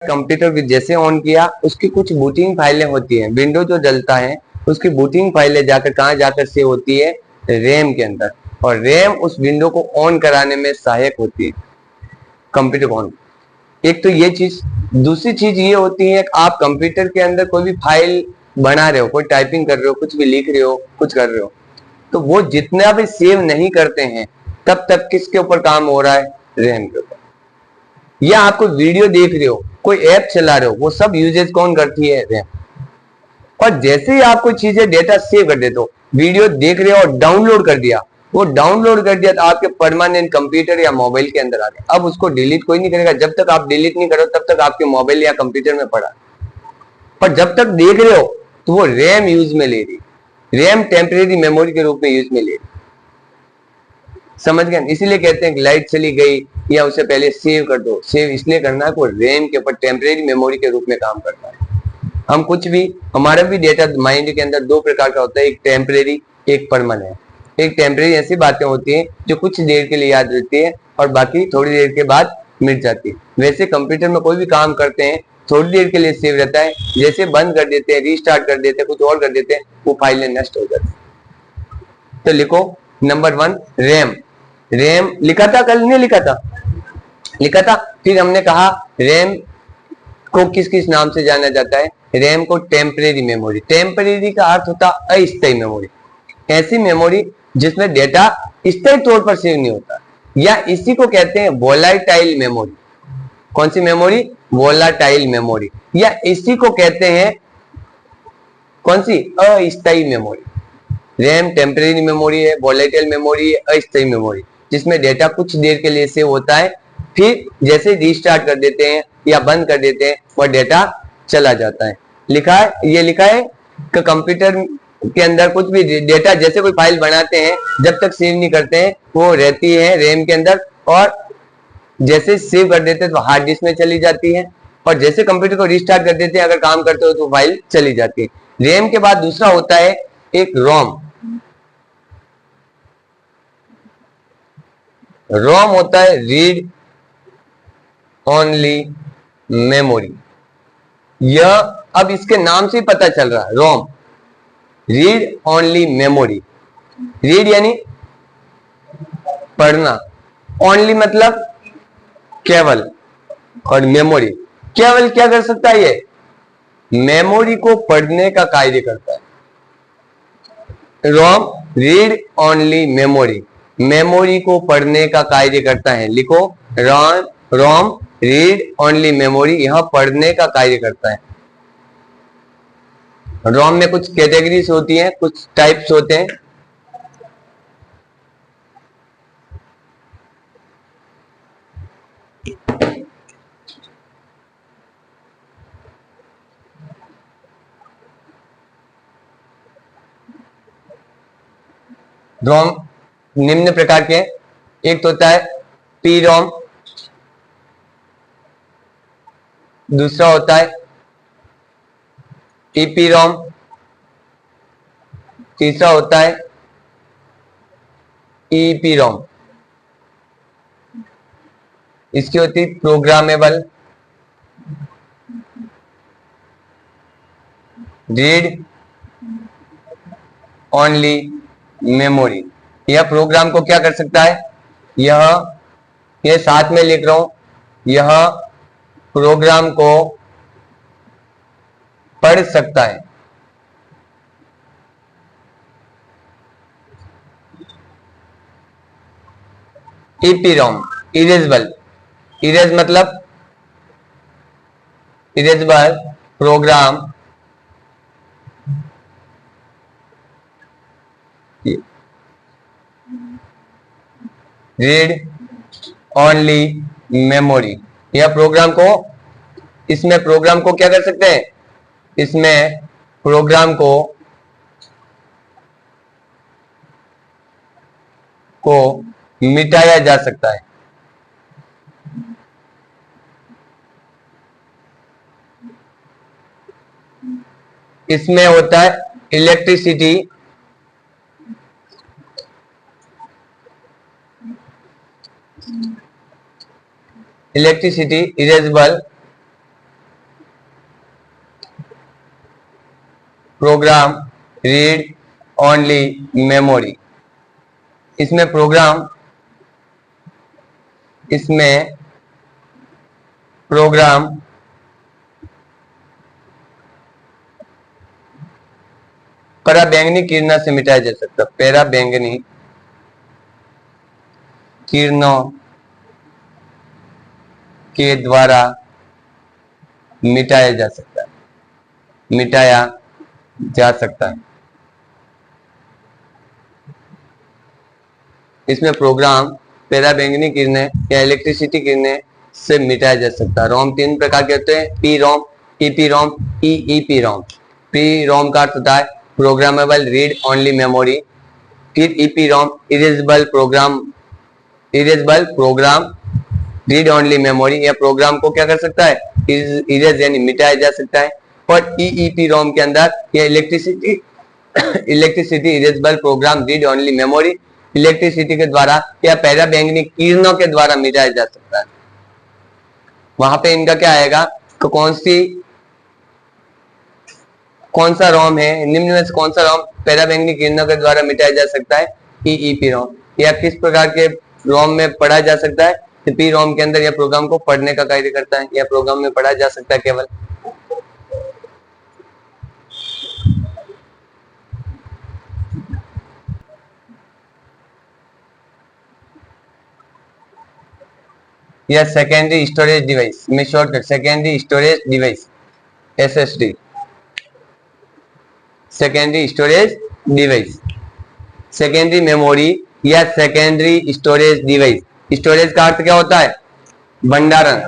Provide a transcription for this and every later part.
Computer को जैसे on किया उसकी कुछ बूटिंग फाइलें होती हैं, विंडो जो जलता है उसकी बूटिंग फाइलें जाकर कहाँ जाकर सेव होती है, रैम के अंदर, और रैम उस विंडो को ऑन कराने में सहायक होती है कंप्यूटर को ऑन। एक तो ये चीज, दूसरी चीज ये होती है कि आप कंप्यूटर के अंदर कोई भी फाइल बना रहे हो, कोई टाइपिंग कर रहे हो, कुछ भी लिख रहे हो, कुछ कर रहे हो, तो वो जितना भी सेव नहीं करते हैं तब तक किसके ऊपर काम हो रहा है, रैम के ऊपर। या आप कोई वीडियो देख रहे हो, कोई ऐप चला रहे हो, वो सब यूजेज कौन करती है, रैम। और जैसे ही आप कोई चीजें डेटा सेव कर देते हो, वीडियो देख रहे हो और डाउनलोड कर दिया, वो डाउनलोड कर दिया तो आपके परमानेंट कंप्यूटर या मोबाइल के अंदर आ गया। अब उसको डिलीट कोई नहीं करेगा, जब तक आप डिलीट नहीं करो तब तक आपके मोबाइल या कंप्यूटर में पड़ा। पर जब तक देख रहे हो तो वो रैम यूज में ले रही, रैम टेम्परेरी मेमोरी के रूप में यूज में ले रही। समझ गए? इसीलिए कहते हैं कि लाइट चली गई या उससे पहले सेव कर दो। सेव इसलिए करना है कि वो रैम के ऊपर टेम्परेरी मेमोरी के रूप में काम करता है। हम कुछ भी, हमारा भी डेटा माइंड के अंदर दो प्रकार का होता है, एक टेम्परेरी, एक परमानेंट। एक टेम्परेरी ऐसी बातें होती हैं जो कुछ देर के लिए याद रहती है और बाकी थोड़ी देर के बाद मिट जाती है। वैसे कंप्यूटर में कोई भी काम करते हैं थोड़ी देर के लिए सेव रहता है, जैसे बंद कर देते हैं, रीस्टार्ट कर देते हैं, कुछ और कर देते हैं, वो फाइलें नष्ट हो जाती है। तो लिखो नंबर 1 रैम। रैम लिखा था, कल नहीं लिखा था, लिखा था। फिर हमने कहा रैम को किस किस नाम से जाना जाता है, रैम को टेम्परेरी मेमोरी। टेम्परेरी का अर्थ होता है अस्थायी मेमोरी, ऐसी मेमोरी जिसमें डेटा स्थायी तौर पर सेव नहीं होता, या इसी को कहते हैं वोलाटाइल मेमोरी। कौन सी मेमोरी, वोलाटाइल मेमोरी, या इसी को कहते हैं कौन सी, अस्थायी मेमोरी। रैम टेम्परेरी मेमोरी है, वोलेटाइल मेमोरी है, अस्थायी मेमोरी, जिसमें डेटा कुछ देर के लिए सेव होता है, फिर जैसे रीस्टार्ट कर देते हैं या बंद कर देते हैं वह डेटा चला जाता है। लिखा है, ये लिखा है कि कंप्यूटर के अंदर कुछ भी डेटा, जैसे कोई फाइल बनाते हैं जब तक सेव नहीं करते हैं वो रहती है रैम के अंदर, और जैसे सेव कर देते हैं तो हार्ड डिस्क में चली जाती है, और जैसे कंप्यूटर को रिस्टार्ट कर देते हैं अगर काम करते हो तो फाइल चली जाती है। रैम के बाद दूसरा होता है एक रोम। रोम होता है रीड ओनली मेमोरी। यह अब इसके नाम से ही पता चल रहा है, रोम रीड ओनली मेमोरी। रीड यानी पढ़ना, ओनली मतलब केवल, और मेमोरी केवल क्या कर सकता है, ये मेमोरी को पढ़ने का कार्य करता है। रोम रीड ओनली मेमोरी, मेमोरी को पढ़ने का कार्य करता है। लिखो रोम, रोम रीड ओनली मेमोरी, यहां पढ़ने का कार्य करता है। रोम में कुछ कैटेगरीज होती हैं, कुछ टाइप्स होते हैं। रोम निम्न प्रकार के, एक तो होता है पी रोम, दूसरा होता है ईपी रोम, तीसरा होता है ईपी रोम। इसकी होती है प्रोग्रामेबल रीड ओनली मेमोरी। यह प्रोग्राम को क्या कर सकता है, यह साथ में लिख रहा हूं, यह प्रोग्राम को पढ़ सकता है। ईपीरोम इरेजेबल, इरेज मतलब erasable program read only memory. यह प्रोग्राम को, इसमें प्रोग्राम को क्या कर सकते हैं, इसमें प्रोग्राम को मिटाया जा सकता है। इसमें होता है electricity, electricity erasable program read only memory. इसमें प्रोग्राम पराबैंगनी किरणों से मिटाया जा सकता है। पराबैंगनी किरणों के द्वारा मिटाया जा सकता है। इसमें प्रोग्राम पराबैंगनी किरणें या इलेक्ट्रिसिटी किरणें से मिटाया जा सकता है। रोम 3 प्रकार के होते हैं, P ROM, E P ROM, E E P ROM. P ROM का अर्थ होता है प्रोग्रामेबल रीड ओनली मेमोरी। फिर E P ROM erasable program read only memory, या प्रोग्राम को क्या कर सकता है, इरेज यानी मिटाया जा सकता है। और ईईपी रोम के अंदर ये electricity erasable program read only memory electricity के द्वारा या पराबैंगनी किरणों के द्वारा मिटाया जा सकता है। वहां पे इनका क्या आएगा, तो कौन सा रोम है, निम्न में से कौन सा रोम पराबैंगनी किरणों के द्वारा मिटाया जा सकता है, ईईपी रोम। या किस प्रकार के रोम में पढ़ा जा सकता है, तो पी रोम के अंदर यह प्रोग्राम को पढ़ने का कार्य करता है, या प्रोग्राम में पढ़ा जा सकता है केवल। या सेकेंडरी स्टोरेज डिवाइस में shortcut secondary storage device SSD, secondary storage device, secondary memory या सेकेंडरी स्टोरेज डिवाइस। स्टोरेज का अर्थ क्या होता है, भंडारण।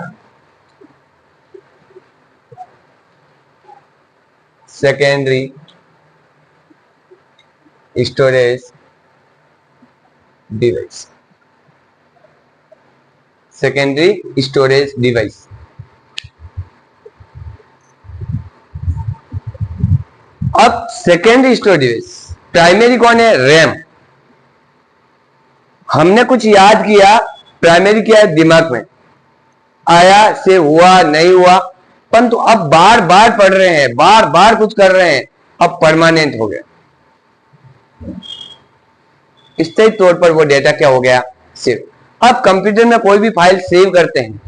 Secondary storage device, secondary storage device. अब सेकेंडरी स्टोरेज डिवाइस, प्राइमरी कौन है, रैम। हमने कुछ याद किया, प्राइमरी क्या है, दिमाग में आया, से हुआ नहीं हुआ, परंतु अब बार बार पढ़ रहे हैं, बार बार कुछ कर रहे हैं, अब परमानेंट हो गया। स्थायी तौर पर वो डेटा क्या हो गया, सेव। अब कंप्यूटर में कोई भी फाइल सेव करते हैं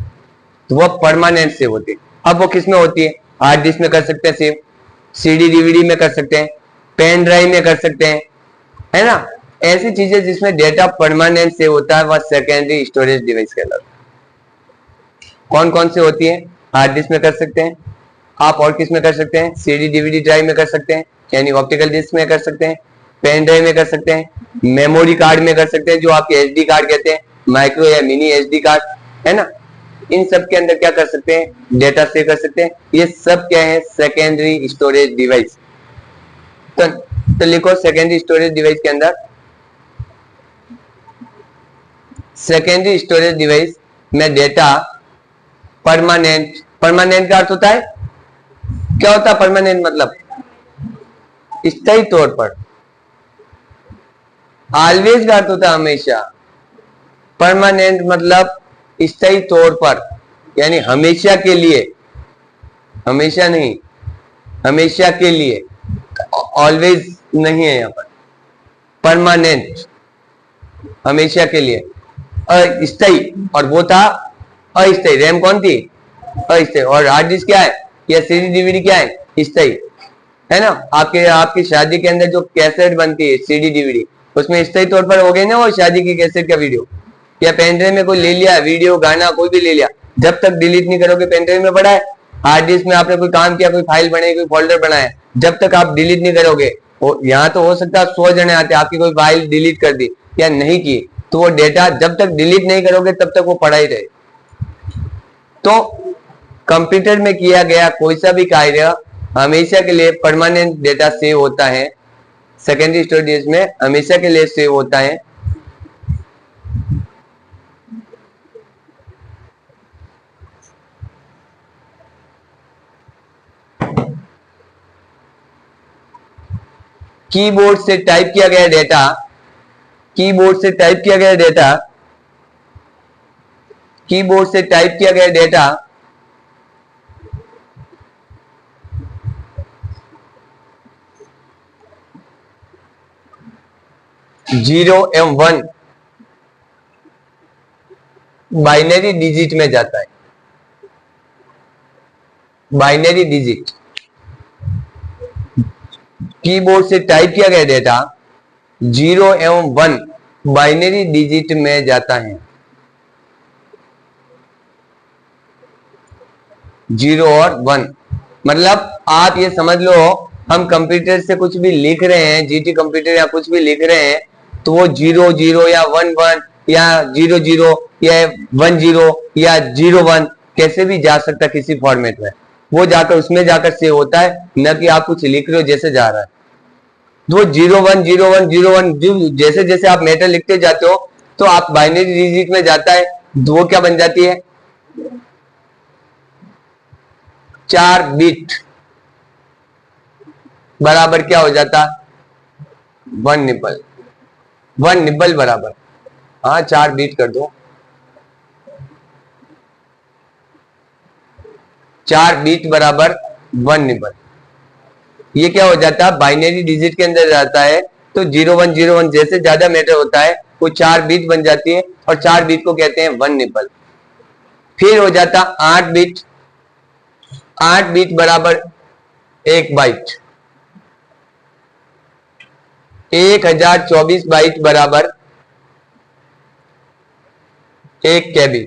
तो वह परमानेंट सेव होती है। अब वो किस में होती है, हार्ड डिस्क में कर सकते हैं सेव, सीडी डीवीडी में कर सकते हैं, पेन ड्राइव में कर सकते हैं, है ना। ऐसी चीजें जिसमें डेटा परमानेंट सेव होता है वह सेकेंडरी स्टोरेज डिवाइस कहलाता है। कौन कौन से होती है, हार्ड डिस्क में कर सकते हैं आप, और किस में कर सकते हैं, सीडी डीवीडी ड्राइव में कर सकते हैं, यानी ऑप्टिकल डिस्क में कर सकते हैं, पेन ड्राइव में कर सकते हैं, मेमोरी कार्ड में कर सकते हैं, जो आपके एसडी कार्ड कहते हैं, माइक्रो या मिनी एसडी कार्ड, है ना। इन सब के अंदर क्या कर सकते हैं, डेटा सेव कर सकते हैं। ये सब क्या है, सेकेंडरी स्टोरेज डिवाइस। तो लिखो सेकेंडरी स्टोरेज डिवाइस के अंदर, सेकेंडरी स्टोरेज डिवाइस में डेटा परमानेंट, परमानेंट का अर्थ होता है क्या होता है परमानेंट, मतलब स्थायी तौर पर। ऑलवेज का अर्थ होता है हमेशा, परमानेंट मतलब स्थायी तौर पर, यानी हमेशा के लिए, हमेशा नहीं, हमेशा के लिए, ऑलवेज नहीं है यहाँ पर, परमानेंट हमेशा के लिए, अस्थायी, और वो था अस्थायी। रैम कौन थी, अस्थायी। और हार्ड डिस्क क्या है, या सीडी डीवीडी क्या है, स्थायी, है ना। आपकी शादी के अंदर जो कैसेट बनती है सीडी डीवीडी, उसमें स्थायी तौर पर हो गई ना वो शादी की कैसेट का वीडियो, या पेनड्राइव में कोई ले लिया वीडियो गाना कोई भी ले लिया, जब तक डिलीट नहीं करोगे पेनड्राइव में पड़ा है। हार्ड डिस्क में आपने कोई काम किया, कोई फाइल बनाई, कोई फोल्डर बनाया, जब तक आप डिलीट नहीं करोगे, यहाँ तो हो सकता है 100 जने आते, आपकी कोई फाइल डिलीट कर दी या नहीं की, तो वो डेटा जब तक डिलीट नहीं करोगे तब तक वो पड़ा ही रहे। तो कंप्यूटर में किया गया कोई सा भी कार्य हमेशा के लिए परमानेंट डेटा सेव होता है, सेकेंडरी स्टोरेज में हमेशा के लिए सेव होता है। कीबोर्ड से टाइप किया गया डेटा, कीबोर्ड से टाइप किया गया डेटा, कीबोर्ड से टाइप किया गया डेटा 0 एवं 1 बाइनरी डिजिट में जाता है। बाइनरी डिजिट कीबोर्ड से टाइप किया गया डेटा 0 एवं 1 बाइनरी डिजिट में जाता है। 0 और 1 मतलब आप ये समझ लो, हम कंप्यूटर से कुछ भी लिख रहे हैं, जीटी कंप्यूटर या कुछ भी लिख रहे हैं, तो वो 0 0 या 1 1 या 0 0 या 1 0 या 0 1 कैसे भी जा सकता किसी फॉर्मेट में, वो जाकर उसमें जाकर सेव होता है, न कि आप कुछ लिख रहे हो जैसे जा रहा है। वो 0 1 0 1 0 1 जैसे जैसे आप मैटर लिखते जाते हो तो आप बाइनरी डिजिट में जाता है, तो वो क्या बन जाती है 4 बिट बराबर क्या हो जाता 1 निबल। 1 निबल बराबर, हाँ 4 बिट कर दो, 4 बिट बराबर 1 निबल। ये क्या हो जाता है बाइनरी डिजिट के अंदर जाता है, तो 0 1 0 1 जैसे ज्यादा मैटर होता है वो 4 बिट बन जाती है, और 4 बिट को कहते हैं 1 निबल। फिर हो जाता 8 बिट, 8 बिट बराबर 1 बाइट, 1024 बाइट बराबर 1 केबी,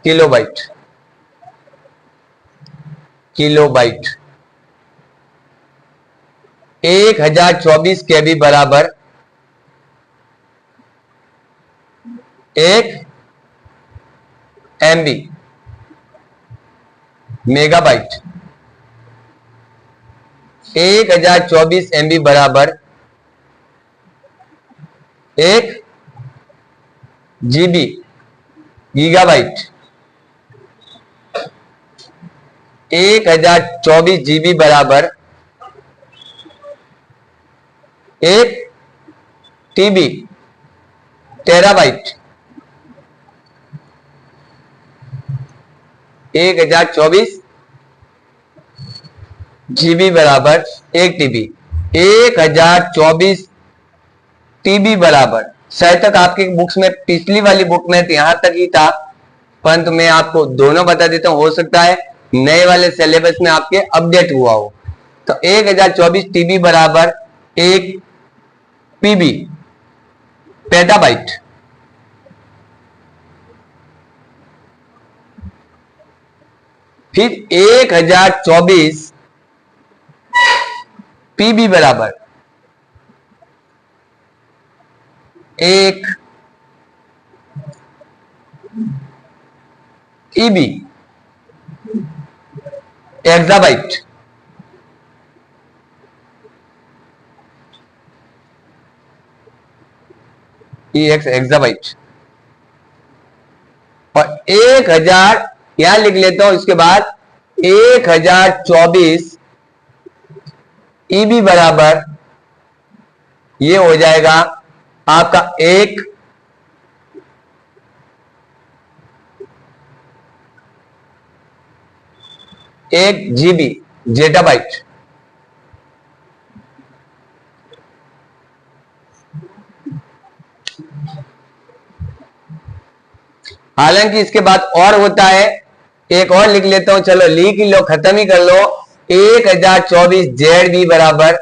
किलोबाइट, किलोबाइट। 1024 केबी बराबर 1 एमबी, मेगाबाइट। 1024 एमबी बराबर 1 जीबी, गीगाबाइट। 1024 जीबी बराबर 1 टीबी, टेराबाइट। 1024 जीबी बराबर 1 टीबी। 1024 टीबी बराबर, शायद तक आपकी बुक्स में, पिछली वाली बुक में यहां तक ही था, परंतु मैं आपको दोनों बता देता हूं, हो सकता है नए वाले सिलेबस में आपके अपडेट हुआ हो। तो 1024 टीबी बराबर 1 पीबी, पेटाबाइट। फिर 1024 पीबी बराबर 1 ईबी, एक्साबाइट। एक्साबाइट। और 1000 यहां लिख लेता हूं, इसके बाद 1024 ईबी बराबर ये हो जाएगा आपका 1 जीबी, जेटाबाइट। हालांकि इसके बाद और होता है, एक और लिख लेता हूं, चलो लिख लो, खत्म ही कर लो। 1024 जेड बी बराबर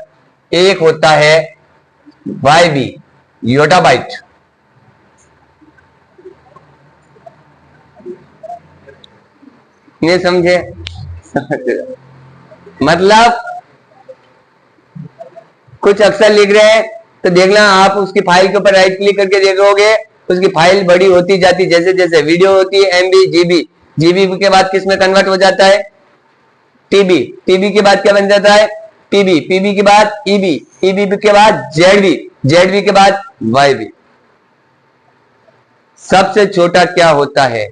1 होता है वाई बी, योटाबाइट। नहीं समझे? मतलब कुछ अक्षर लिख रहे हैं तो देखना, आप उसकी फाइल के ऊपर राइट क्लिक करके देखोगे, उसकी फाइल बड़ी होती जाती, जैसे जैसे वीडियो होती है एमबी, जीबी, जीबी के बाद किस में कन्वर्ट हो जाता है टीबी, टीबी के बाद क्या बन जाता है पीबी, पीबी के बाद ईबी, ईबी के बाद जेडबी, जेडबी के बाद वाईबी। सबसे छोटा क्या होता है